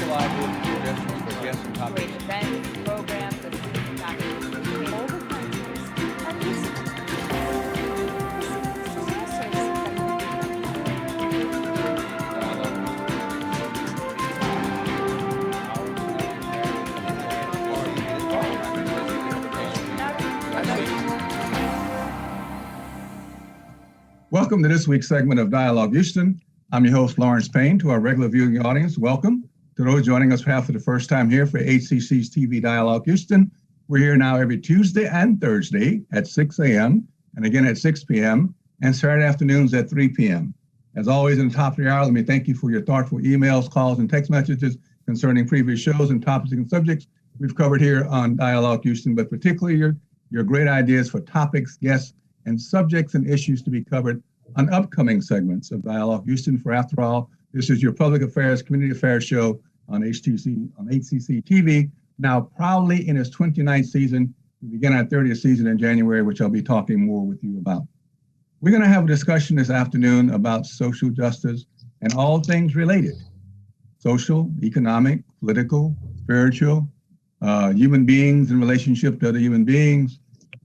wonderful ideas and suggestions for guests and topics. Great events, programs, and all the countries and Welcome to this week's segment of Dialogue Houston. I'm your host, Lawrence Payne. To our regular viewing audience, welcome. To those joining us perhaps for the first time here for HCC's TV Dialogue Houston, we're here now every Tuesday and Thursday at 6 a.m. and again at 6 p.m. and Saturday afternoons at 3 p.m. As always, in the top of the hour, let me thank you for your thoughtful emails, calls, and text messages concerning previous shows and topics and subjects we've covered here on Dialogue Houston, but particularly your great ideas for topics, guests, and subjects and issues to be covered on upcoming segments of Dialogue Houston. For after all, this is your public affairs, community affairs show on HCC TV, now proudly in its 29th season. We begin our 30th season in January, which I'll be talking more with you about. We're going to have a discussion this afternoon about social justice and all things related: social, economic, political, spiritual, human beings in relationship to other human beings.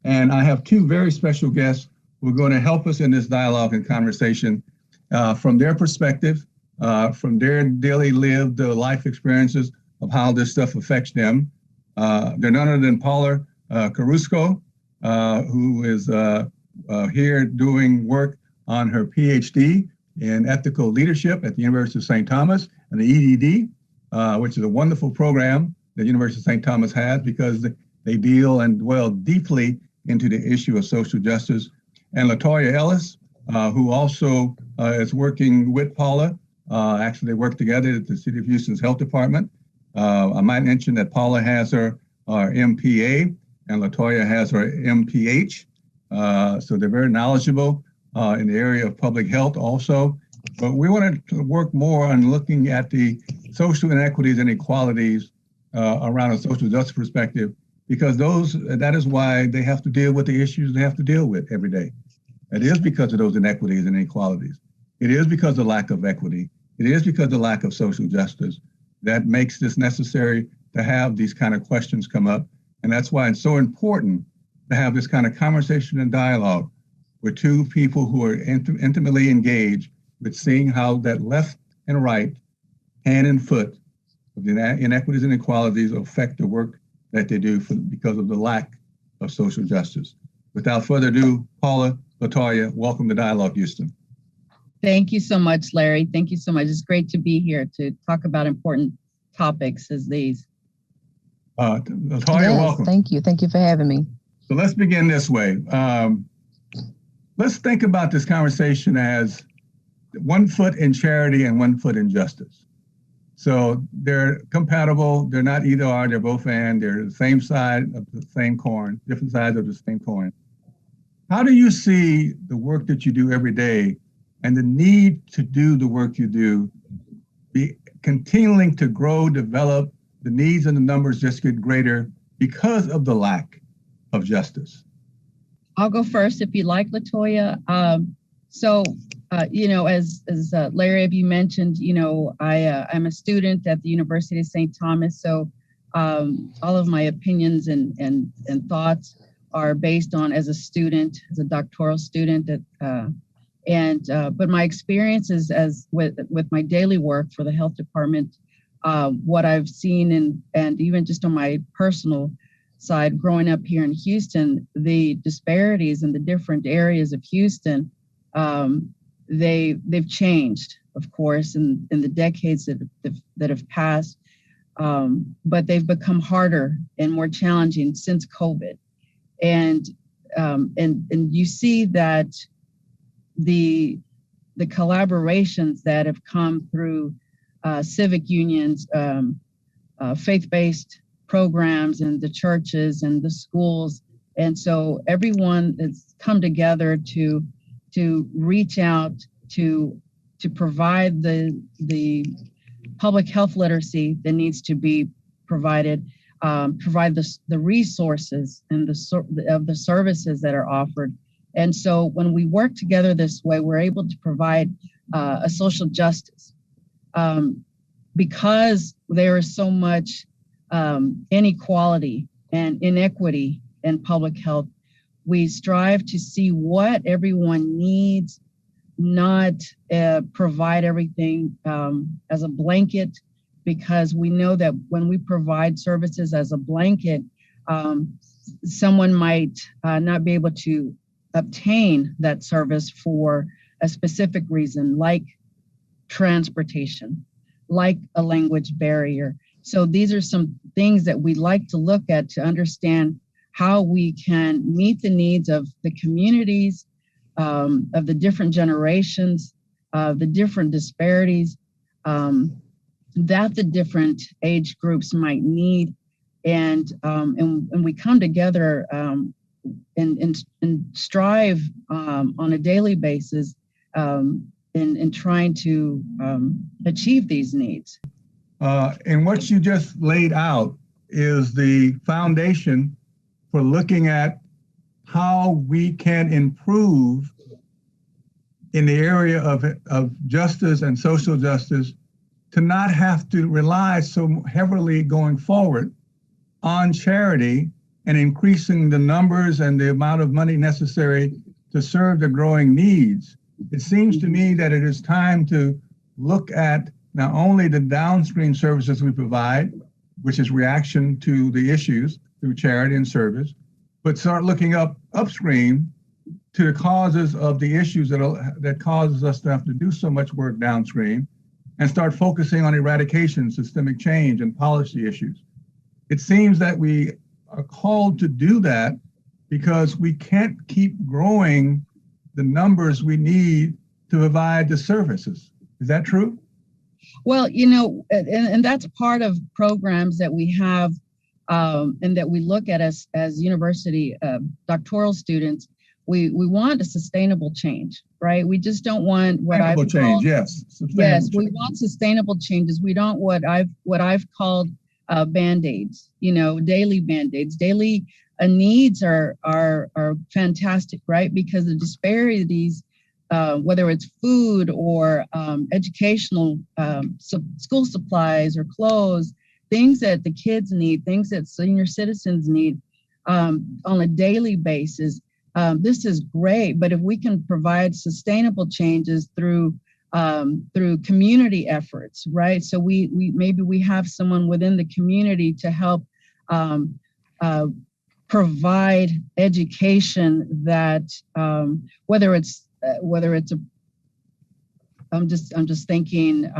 And I have two very special guests who are going to help us in this dialogue and conversation from their perspective, from their daily lived life experiences of how this stuff affects them. They're none other than Paula Carrasco, who is here doing work on her PhD in ethical leadership at the University of St. Thomas and the EDD, which is a wonderful program that University of St. Thomas has because they deal and dwell deeply into the issue of social justice. And Latoya Ellis, who also is working with Paula. Actually, they work together at the City of Houston's Health Department. I might mention that Paula has her MPA and Latoya has her MPH. So they're very knowledgeable in the area of public health also. But we wanted to work more on looking at the social inequities and inequalities around a social justice perspective, because that is why they have to deal with the issues they have to deal with every day. It is because of those inequities and inequalities. It is because of the lack of equity. It is because of the lack of social justice that makes this necessary to have these kind of questions come up. And that's why it's so important to have this kind of conversation and dialogue with two people who are intimately engaged with seeing how that left and right, hand and foot of the inequities and inequalities affect the work that they do because of the lack of social justice. Without further ado, Paula, Latoya, welcome to Dialogue Houston. Thank you so much, Larry. Thank you so much. It's great to be here to talk about important topics as these. Latoya, yes, welcome. Thank you. Thank you for having me. So let's begin this way. Let's think about this conversation as one foot in charity and one foot in justice. So they're compatible. They're not either or, they're both and. They're the same side of the same coin, different sides of the same coin. How do you see the work that you do every day and the need to do the work you do be continuing to grow, develop, the needs and the numbers just get greater because of the lack of justice? I'll go first if you like, Latoya. As Larry, you mentioned, I'm a student at the University of St. Thomas. So all of my opinions and thoughts are based on as a student, as a doctoral student. But my experiences with my daily work for the health department, what I've seen and even just on my personal side, growing up here in Houston, the disparities in the different areas of Houston, they've changed, of course, in the decades that have passed, but they've become harder and more challenging since COVID. And you see that the collaborations that have come through civic unions, faith-based programs, and the churches and the schools, and so everyone has come together to reach out to provide the public health literacy that needs to be provided, provide the resources and the services that are offered. And so when we work together this way, we're able to provide a social justice. because there is so much inequality and inequity in public health, we strive to see what everyone needs, not provide everything as a blanket, because we know that when we provide services as a blanket, someone might not be able to obtain that service for a specific reason, like transportation, like a language barrier. So these are some things that we like to look at to understand how we can meet the needs of the communities, of the different generations, the different disparities that the different age groups might need. And we come together and strive on a daily basis in trying to achieve these needs. And what you just laid out is the foundation for looking at how we can improve in the area of justice and social justice, to not have to rely so heavily going forward on charity and increasing the numbers and the amount of money necessary to serve the growing needs. It seems to me that it is time to look at not only the downstream services we provide, which is reaction to the issues through charity and service, but start looking upstream to the causes of the issues that causes us to have to do so much work downstream, and start focusing on eradication, systemic change, and policy issues. It seems that we are called to do that because we can't keep growing the numbers we need to provide the services. Is that true? Well, you know, and that's part of programs that we have and that we look at as university doctoral students. We want a sustainable change, right? We just don't want what I've called, change, yes. Yes, we want sustainable changes. We don't what I've called band-aids, you know, daily band-aids. Daily needs are fantastic, right? Because the disparities, whether it's food or educational, school supplies or clothes, things that the kids need, things that senior citizens need on a daily basis. This is great, but if we can provide sustainable changes through community efforts, right? So we maybe have someone within the community to help provide education that whether it's I'm just thinking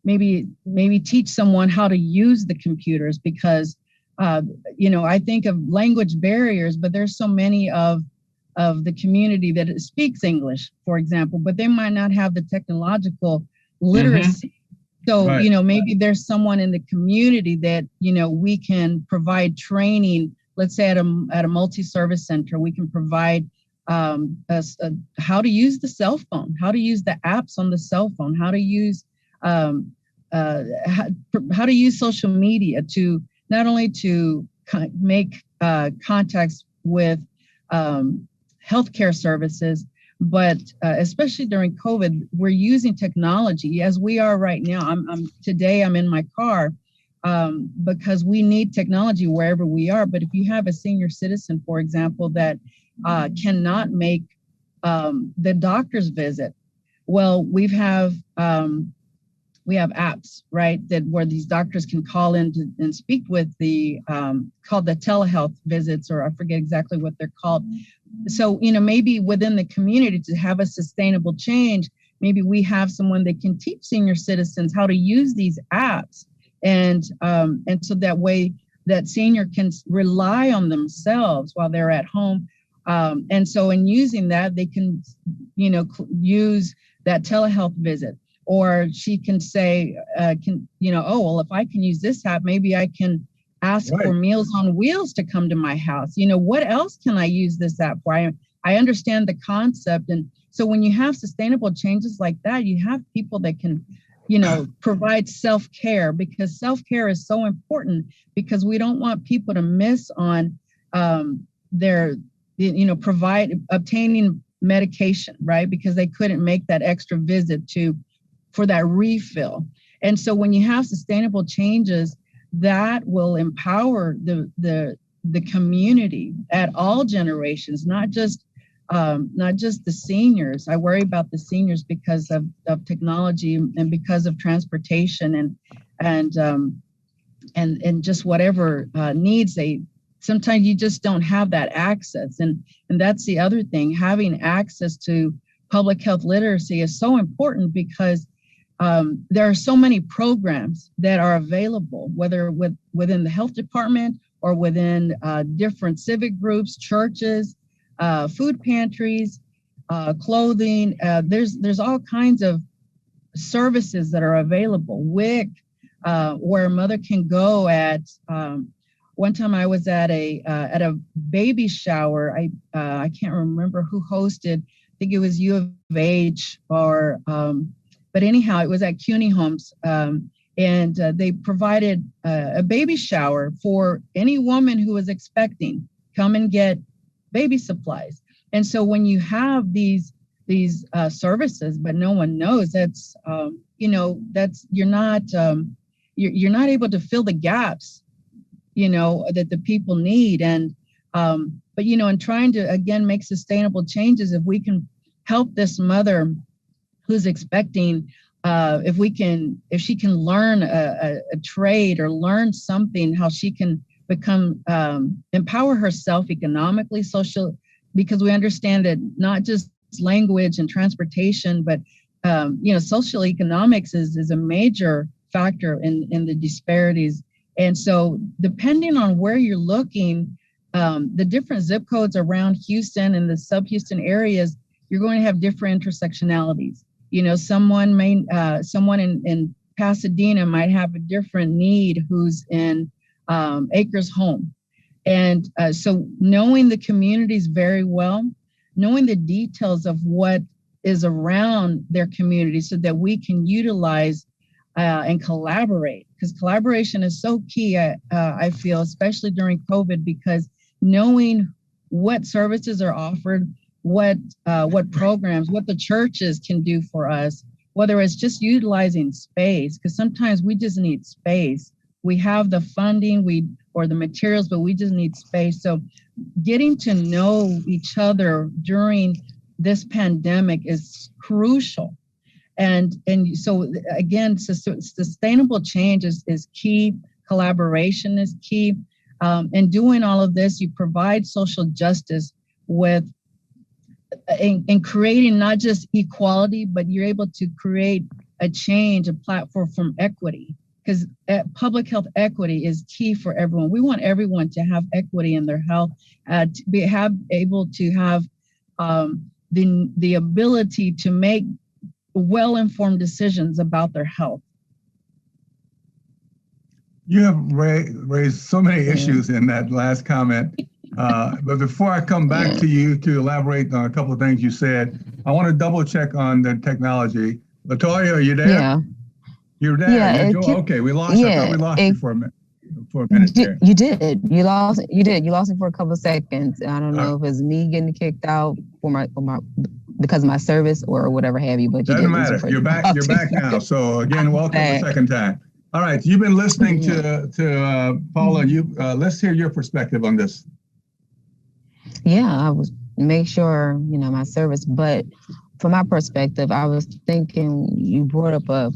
maybe teach someone how to use the computers, because you know, I think of language barriers, but there's so many of the community that speaks English, for example, but they might not have the technological literacy. So, right. You know, maybe there's someone in the community that, you know, we can provide training, let's say at a multi-service center, we can provide how to use the cell phone, how to use the apps on the cell phone, how to use how to use social media to not only to make contacts with healthcare services, but especially during COVID, we're using technology as we are right now. Today I'm in my car because we need technology wherever we are. But if you have a senior citizen, for example, that cannot make the doctor's visit, well, we have apps, right, that where these doctors can call in and speak with the called the telehealth visits, or I forget exactly what they're called. So, you know, maybe within the community to have a sustainable change, maybe we have someone that can teach senior citizens how to use these apps, and so that way that senior can rely on themselves while they're at home. And so in using that, they can, you know, use that telehealth visit. Or she can say, you know, oh, well, if I can use this app, maybe I can ask for Meals on Wheels to come to my house. You know, what else can I use this app for? I understand the concept. And so when you have sustainable changes like that, you have people that can, you know, provide self-care, because self-care is so important, because we don't want people to miss on their, you know, obtaining medication, right? Because they couldn't make that extra visit for that refill. And so when you have sustainable changes, that will empower the community at all generations, not just the seniors. I worry about the seniors because of technology and because of transportation and just whatever needs they. Sometimes you just don't have that access, and that's the other thing. Having access to public health literacy is so important because there are so many programs that are available, whether within the health department or within different civic groups, churches, food pantries, clothing. There's all kinds of services that are available. WIC, where a mother can go at. One time I was at a baby shower. I can't remember who hosted. I think it was U of H or. But anyhow, it was at CUNY Homes, and they provided a baby shower for any woman who was expecting. Come and get baby supplies. And so when you have these services, but no one knows, that's you're not able to fill the gaps, that the people need. And but in trying to again make sustainable changes, if we can help this mother who's expecting, if she can learn a trade or learn something, how she can become, empower herself economically, social, because we understand that not just language and transportation, but, social economics is a major factor in the disparities. And so depending on where you're looking, the different zip codes around Houston and the sub-Houston areas, you're going to have different intersectionalities. Someone in Pasadena might have a different need who's in Acres Home. And so knowing the communities very well, knowing the details of what is around their community so that we can utilize and collaborate, because collaboration is so key, I feel, especially during COVID, because knowing what services are offered, what programs, what the churches can do for us, whether it's just utilizing space, because sometimes we just need space. We have the funding, or the materials, but we just need space. So getting to know each other during this pandemic is crucial. And so again, sustainable change is key. Collaboration is key. And doing all of this, you provide social justice with in creating not just equality, but you're able to create a change, a platform from equity, because public health equity is key for everyone. We want everyone to have equity in their health, to able to have the ability to make well-informed decisions about their health. You have raised so many issues in that last comment. But before I come back to you to elaborate on a couple of things you said, I want to double check on the technology. Latoya, are you there? Yeah. You're there. Yeah, okay, we lost you. I thought we lost you for a minute there. You did. You lost me for a couple of seconds. I don't know if it's me getting kicked out because of my service or whatever have you, but doesn't matter. You're back now. So again, welcome the second time. All right, you've been listening to Paula. Let's hear your perspective on this. Yeah, I was make sure my service, but from my perspective, I was thinking you brought up a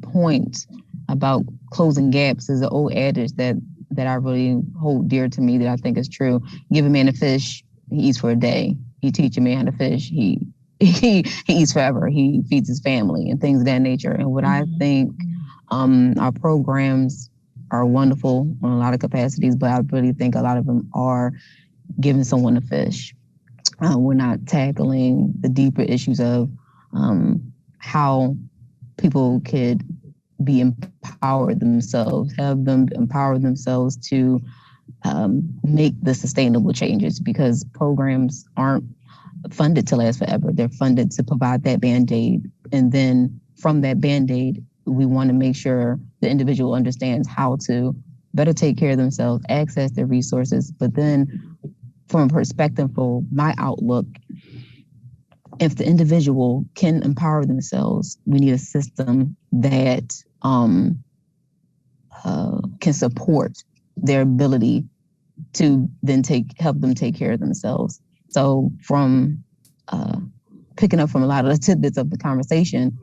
point about closing gaps. Is an old adage that I really hold dear to me, that I think is true. Give a man a fish, he eats for a day. You teach a man how to fish, he eats forever. He feeds his family and things of that nature. And what I think our programs are wonderful on a lot of capacities, but I really think a lot of them are giving someone a fish. We're not tackling the deeper issues of how people could be empowered themselves, have them empower themselves to make the sustainable changes, because programs aren't funded to last forever. They're funded to provide that Band-Aid. And then from that Band-Aid, we want to make sure the individual understands how to better take care of themselves, access their resources. But then from a perspective for my outlook, if the individual can empower themselves, we need a system that can support their ability to then help them take care of themselves. So from picking up from a lot of the tidbits of the conversation,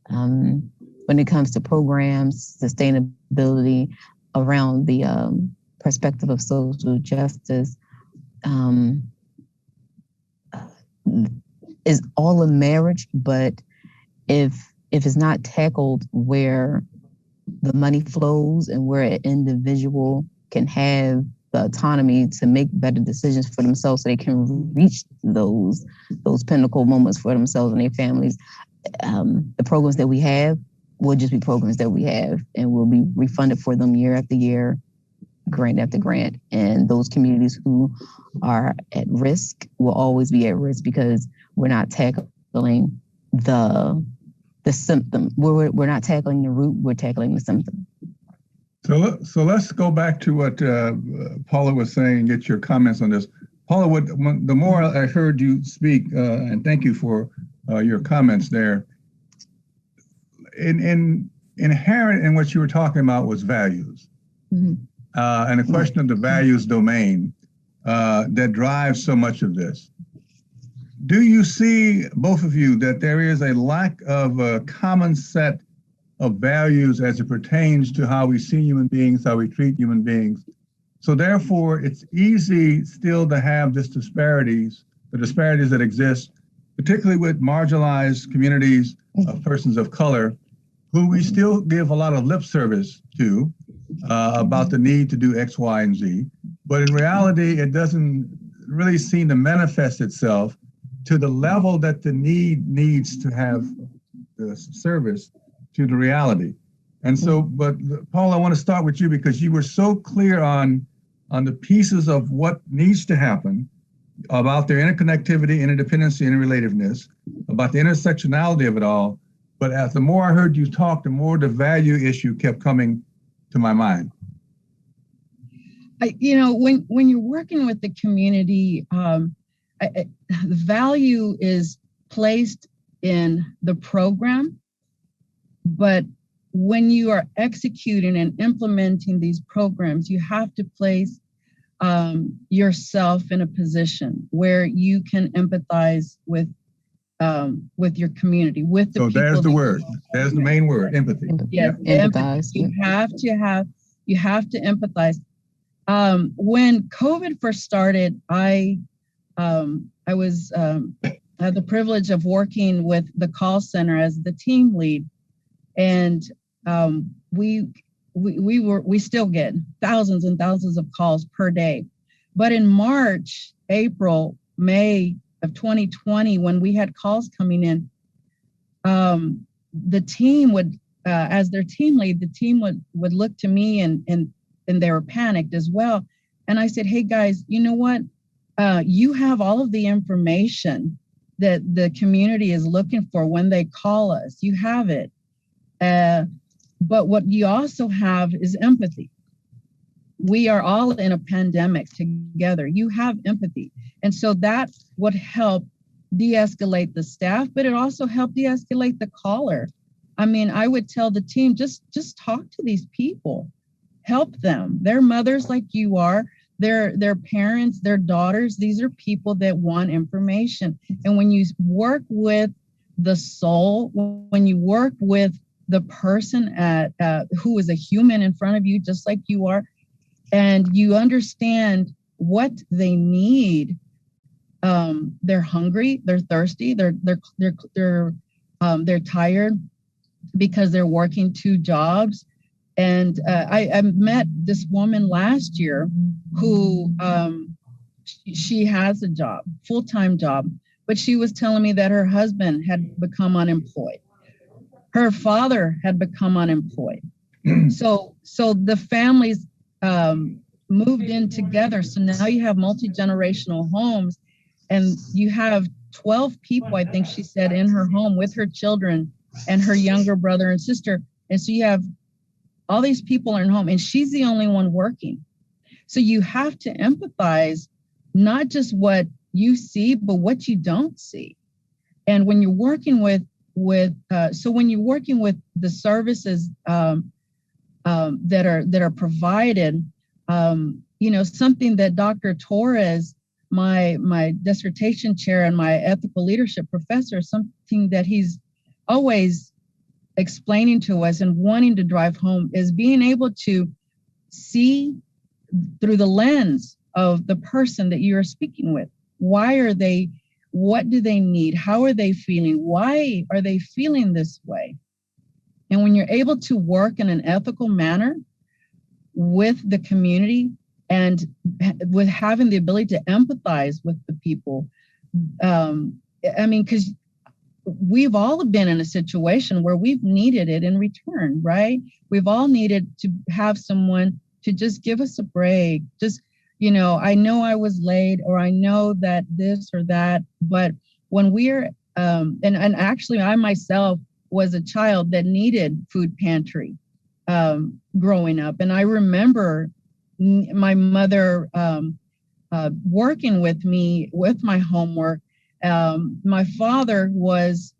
when it comes to programs, sustainability around the perspective of social justice, is all a marriage, but if it's not tackled where the money flows and where an individual can have the autonomy to make better decisions for themselves so they can reach those pinnacle moments for themselves and their families, the programs that we have will just be programs that we have and will be refunded for them year after year, grant after grant. And those communities who are at risk will always be at risk because we're not tackling the symptom. We're not tackling the root, we're tackling the symptom. So let's go back to what Paula was saying and get your comments on this. Paula, the more I heard you speak, and thank you for your comments there, inherent in what you were talking about was values. Mm-hmm. And the question of the values domain that drives so much of this. Do you see, both of you, that there is a lack of a common set of values as it pertains to how we see human beings, how we treat human beings? So therefore, it's easy still to have the disparities that exist, particularly with marginalized communities of persons of color, who we still give a lot of lip service to about the need to do X, Y, and Z. But in reality, it doesn't really seem to manifest itself to the level that the need needs to have the service to the reality. And so, but Paul, I want to start with you because you were so clear on the pieces of what needs to happen about their interconnectivity, interdependency, interrelativeness, about the intersectionality of it all. But as the more I heard you talk, the more the value issue kept coming to my mind. When you're working with the community, the value is placed in the program, but when you are executing and implementing these programs, you have to place yourself in a position where you can empathize with your community, with the people. So there's the word. There's the main word, empathy. Yes, empathize. You have to empathize. When COVID first started, I had the privilege of working with the call center as the team lead, and we still get thousands and thousands of calls per day. But in March, April, May of 2020, when we had calls coming in, the team would, as their team lead, the team would look to me and they were panicked as well. And I said, hey guys, you know what? You have all of the information that the community is looking for when they call us. You have it. But what you also have is empathy. We are all in a pandemic together. You have empathy. And so that would help de-escalate the staff, but it also helped de-escalate the caller. I mean, I would tell the team, just talk to these people, help them. They're mothers like you are. They're parents, their daughters. These are people that want information. And when you work with the soul, when you work with the person who is a human in front of you, just like you are, and you understand what they need, they're hungry, they're thirsty, they're tired because they're working 2 jobs. And I met this woman last year who she has a job, full-time job, but she was telling me that her husband had become unemployed. Her father had become unemployed. So the families moved in together. So now you have multi-generational homes, and you have 12 people, I think she said, in her home with her children and her younger brother and sister. And so you have all these people in her home, and she's the only one working. So you have to empathize, not just what you see, but what you don't see. And when you're working with so when you're working with the services that are provided, something that Dr. Torres, my dissertation chair and my ethical leadership professor, something that he's always explaining to us and wanting to drive home is being able to see through the lens of the person that you are speaking with. Why are they? What do they need? How are they feeling? Why are they feeling this way? And when you're able to work in an ethical manner with the community and with having the ability to empathize with the people, because we've all been in a situation where we've needed it in return, right? We've all needed to have someone to just give us a break. Just, I know I was late, or I know that this or that, but when we're, and actually I myself was a child that needed food pantry growing up. And I remember my mother working with me with my homework. My father was,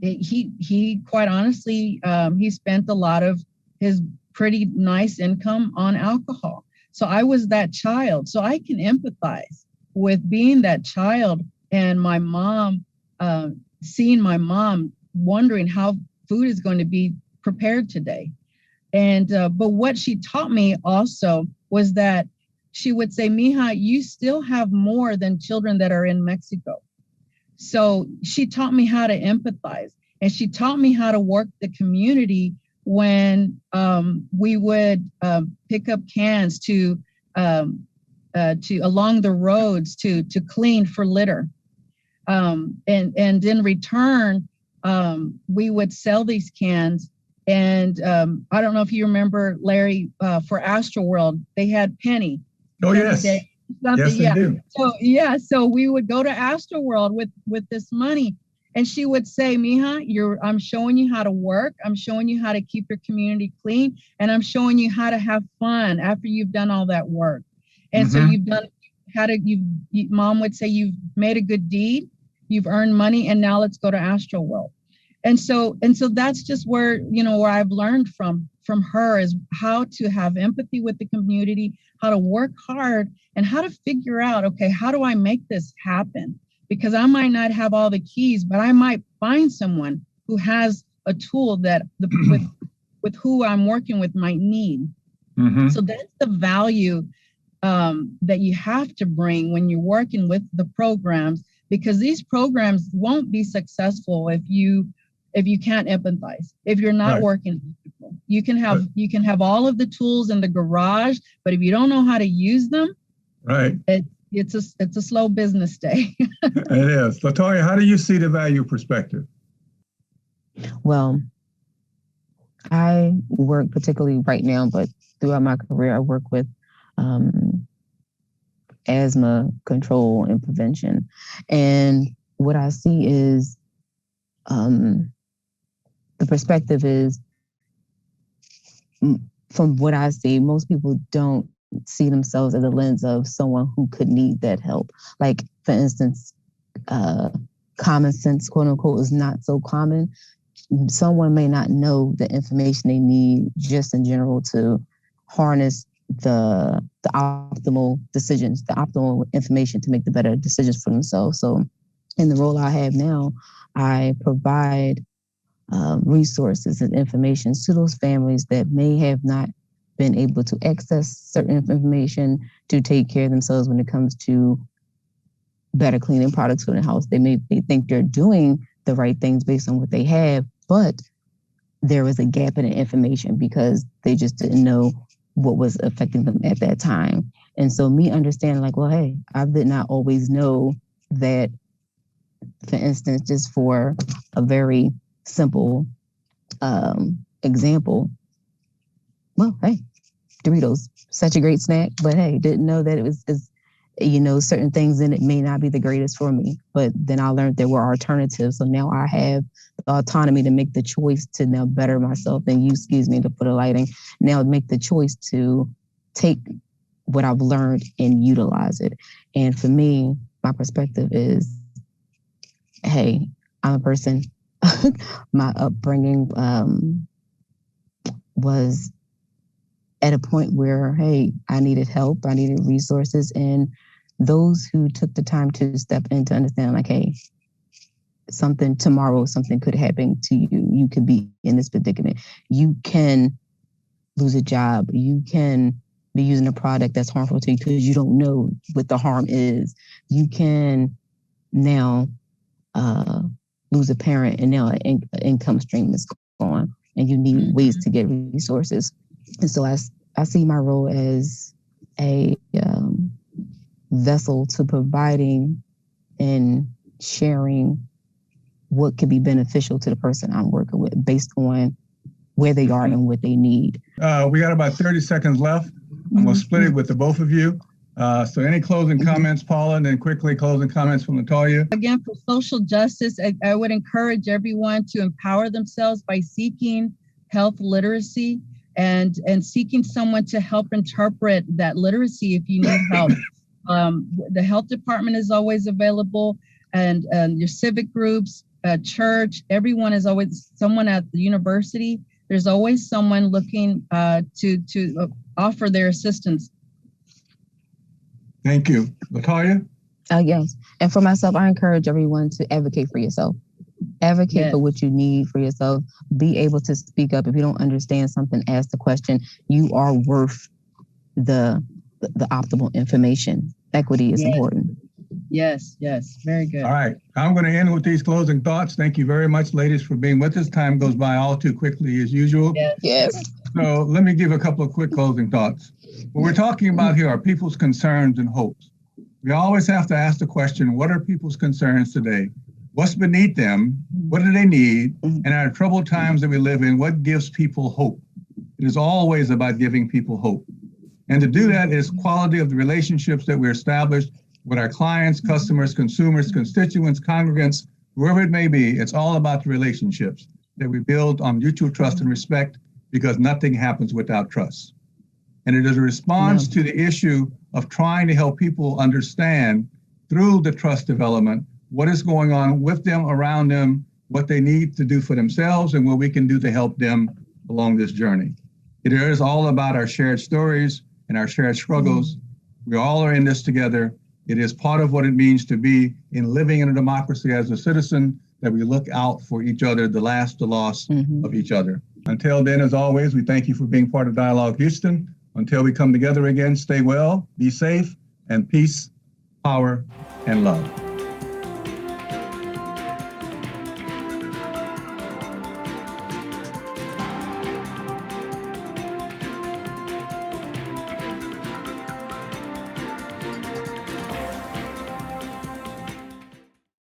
he quite honestly, he spent a lot of his pretty nice income on alcohol. So I was that child. So I can empathize with being that child and my mom, seeing my mom wondering how food is going to be prepared today. And, but what she taught me also was that she would say, Mija, you still have more than children that are in Mexico. So she taught me how to empathize, and she taught me how to work the community when we would pick up cans to along the roads to clean for litter. And in return, we would sell these cans. And I don't know if you remember, Larry, for Astroworld, they had Penny. Oh, Penny yes. Day, Yes, they do. So we would go to Astroworld with this money. And she would say, Mija, I'm showing you how to work. I'm showing you how to keep your community clean. And I'm showing you how to have fun after you've done all that work. And so you've done, Mom would say, you've made a good deed. You've earned money. And now let's go to Astroworld. And so that's just where, where I've learned from her is how to have empathy with the community, how to work hard, and how to figure out, okay, how do I make this happen? Because I might not have all the keys, but I might find someone who has a tool that with who I'm working with might need. Mm-hmm. So that's the value that you have to bring when you're working with the programs, because these programs won't be successful if you can't empathize, if you're not working with people. You can have all of the tools in the garage, but if you don't know how to use them, right, it's a slow business day. It is. Latoya, how do you see the value perspective? Well, I work particularly right now, but throughout my career, I work with asthma control and prevention. And what I see is the perspective is, from what I see, most people don't see themselves as a lens of someone who could need that help. Like, for instance, common sense, quote unquote, is not so common. Someone may not know the information they need just in general to harness the optimal decisions, the optimal information to make the better decisions for themselves. So in the role I have now, I provide resources and information to those families that may have not been able to access certain information to take care of themselves when it comes to better cleaning products for the house. They may think they're doing the right things based on what they have, but there was a gap in the information because they just didn't know what was affecting them at that time. And so me understanding, like, well, hey, I did not always know that, for instance, just for a very simple example, well, hey, Doritos, such a great snack, but hey, didn't know that it was certain things in it may not be the greatest for me. But then I learned there were alternatives. So now I have the autonomy to make the choice to now better myself, and to put a lighting, now make the choice to take what I've learned and utilize it. And for me, my perspective is, hey, I'm a person my upbringing was at a point where, hey, I needed help, I needed resources, and those who took the time to step in to understand, like, hey, tomorrow something could happen to you. You could be in this predicament. You can lose a job. You can be using a product that's harmful to you because you don't know what the harm is. You can now lose a parent, and now an income stream is gone, and you need ways to get resources. And so I see my role as a vessel to providing and sharing what could be beneficial to the person I'm working with based on where they are and what they need. We got about 30 seconds left. I'm going to split it with the both of you. So any closing comments, Paula, and then quickly closing comments from Latoya? Again, for social justice, I would encourage everyone to empower themselves by seeking health literacy and seeking someone to help interpret that literacy if you need help. The health department is always available, and your civic groups, church, everyone is always someone at the university. There's always someone looking to offer their assistance. Thank you. Latoya? Yes. And for myself, I encourage everyone to advocate for yourself. Advocate for what you need for yourself. Be able to speak up. If you don't understand something, ask the question. You are worth the optimal information. Equity is important. Yes, very good. All right. I'm going to end with these closing thoughts. Thank you very much, ladies, for being with us. Time goes by all too quickly as usual. Yes. So let me give a couple of quick closing thoughts. What we're talking about here are people's concerns and hopes. We always have to ask the question, what are people's concerns today? What's beneath them? What do they need? And in our troubled times that we live in, what gives people hope? It is always about giving people hope. And to do that is quality of the relationships that we establish with our clients, customers, consumers, constituents, congregants, whoever it may be. It's all about the relationships that we build on mutual trust and respect, because nothing happens without trust. And it is a response to the issue of trying to help people understand through the trust development what is going on with them, around them, what they need to do for themselves, and what we can do to help them along this journey. It is all about our shared stories and our shared struggles. We all are in this together. It is part of what it means to be in living in a democracy as a citizen, that we look out for each other, the loss of each other. Until then, as always, we thank you for being part of Dialogue Houston. Until we come together again, stay well, be safe, and peace, power, and love.